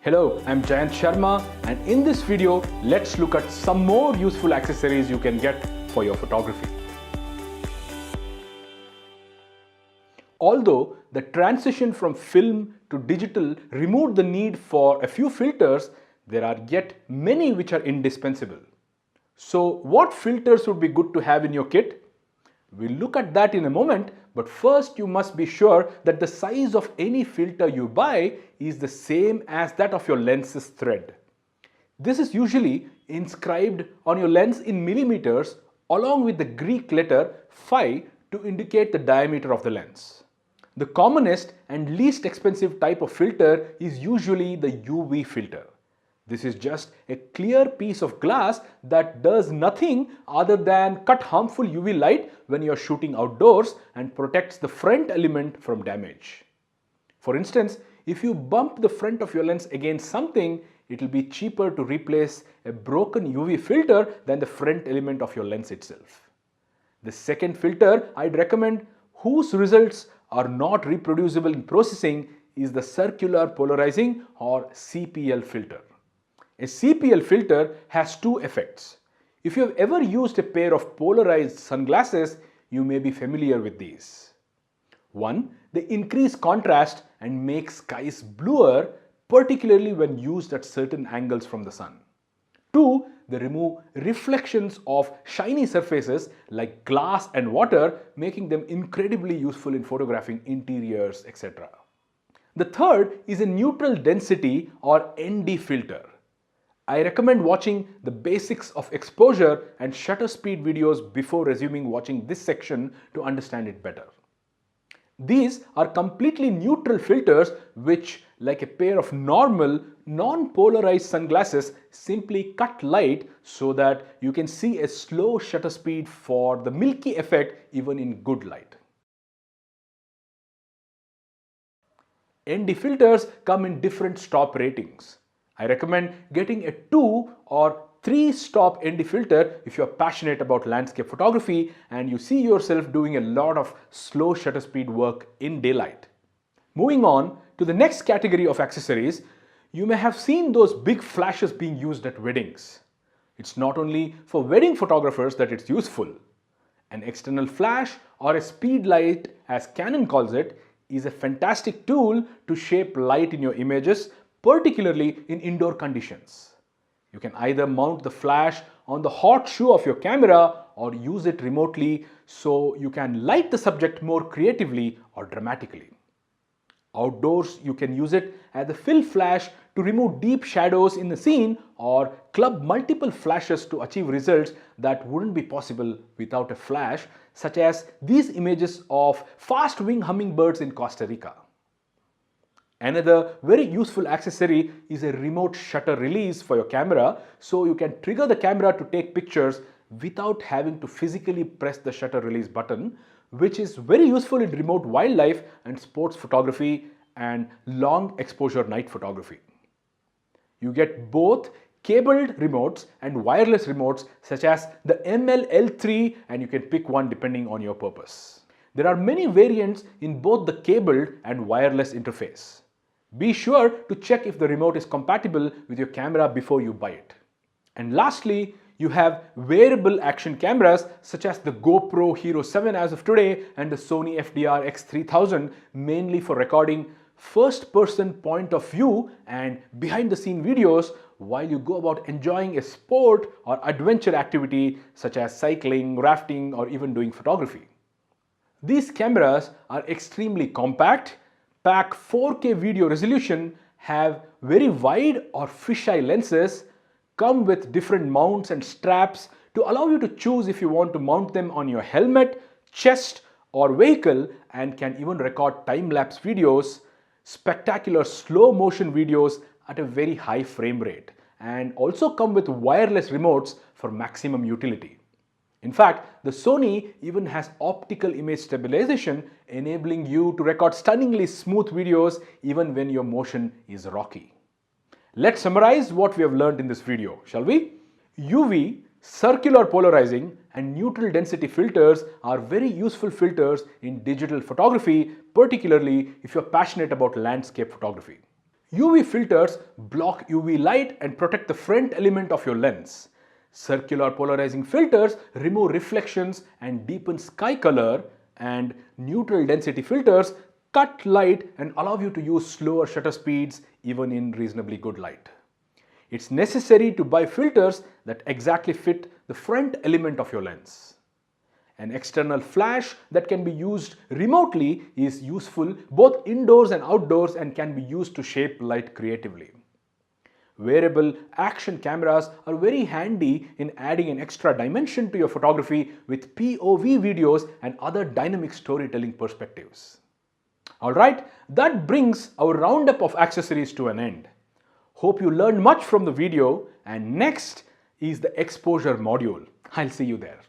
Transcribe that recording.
Hello, I'm Jayant Sharma, and in this video, let's look at some more useful accessories you can get for your photography. Although the transition from film to digital removed the need for a few filters, there are yet many which are indispensable. So, what filters would be good to have in your kit? We'll look at that in a moment, but first you must be sure that the size of any filter you buy is the same as that of your lens's thread. This is usually inscribed on your lens in millimeters along with the Greek letter phi to indicate the diameter of the lens. The commonest and least expensive type of filter is usually the UV filter. This is just a clear piece of glass that does nothing other than cut harmful UV light when you are shooting outdoors and protects the front element from damage. For instance, if you bump the front of your lens against something, it will be cheaper to replace a broken UV filter than the front element of your lens itself. The second filter I'd recommend, whose results are not reproducible in processing, is the circular polarizing or CPL filter. A CPL filter has two effects. If you have ever used a pair of polarized sunglasses, you may be familiar with these. One, they increase contrast and make skies bluer, particularly when used at certain angles from the sun. Two, they remove reflections of shiny surfaces like glass and water, making them incredibly useful in photographing interiors, etc. The third is a neutral density or ND filter. I recommend watching the basics of exposure and shutter speed videos before resuming watching this section to understand it better. These are completely neutral filters which, like a pair of normal, non-polarized sunglasses, simply cut light so that you can see a slow shutter speed for the milky effect even in good light. ND filters come in different stop ratings. I recommend getting a 2 or 3 stop ND filter if you are passionate about landscape photography and you see yourself doing a lot of slow shutter speed work in daylight. Moving on to the next category of accessories, you may have seen those big flashes being used at weddings. It's not only for wedding photographers that it's useful. An external flash or a speed light, as Canon calls it, is a fantastic tool to shape light in your images, particularly in indoor conditions. You can either mount the flash on the hot shoe of your camera or use it remotely so you can light the subject more creatively or dramatically. Outdoors, you can use it as a fill flash to remove deep shadows in the scene or club multiple flashes to achieve results that wouldn't be possible without a flash, such as these images of fast-wing hummingbirds in Costa Rica. Another very useful accessory is a remote shutter release for your camera, so you can trigger the camera to take pictures without having to physically press the shutter release button, which is very useful in remote wildlife and sports photography and long exposure night photography. You get both cabled remotes and wireless remotes such as the ML-L3, and you can pick one depending on your purpose. There are many variants in both the cabled and wireless interface. Be sure to check if the remote is compatible with your camera before you buy it. And lastly, you have wearable action cameras such as the GoPro Hero 7 as of today and the Sony FDR X3000, mainly for recording first-person point of view and behind-the-scene videos while you go about enjoying a sport or adventure activity such as cycling, rafting, or even doing photography. These cameras are extremely compact, pack 4K video resolution, have very wide or fisheye lenses, come with different mounts and straps to allow you to choose if you want to mount them on your helmet, chest, or vehicle, and can even record time-lapse videos, spectacular slow motion videos at a very high frame rate, and also come with wireless remotes for maximum utility. In fact, the Sony even has optical image stabilization, enabling you to record stunningly smooth videos even when your motion is rocky. Let's summarize what we have learned in this video, shall we? UV, circular polarizing, and neutral density filters are very useful filters in digital photography, particularly if you're passionate about landscape photography. UV filters block UV light and protect the front element of your lens. Circular polarizing filters remove reflections and deepen sky color, and neutral density filters cut light and allow you to use slower shutter speeds even in reasonably good light. It's necessary to buy filters that exactly fit the front element of your lens. An external flash that can be used remotely is useful both indoors and outdoors and can be used to shape light creatively. Wearable action cameras are very handy in adding an extra dimension to your photography with POV videos and other dynamic storytelling perspectives. Alright, that brings our roundup of accessories to an end. Hope you learned much from the video, and next is the exposure module. I'll see you there.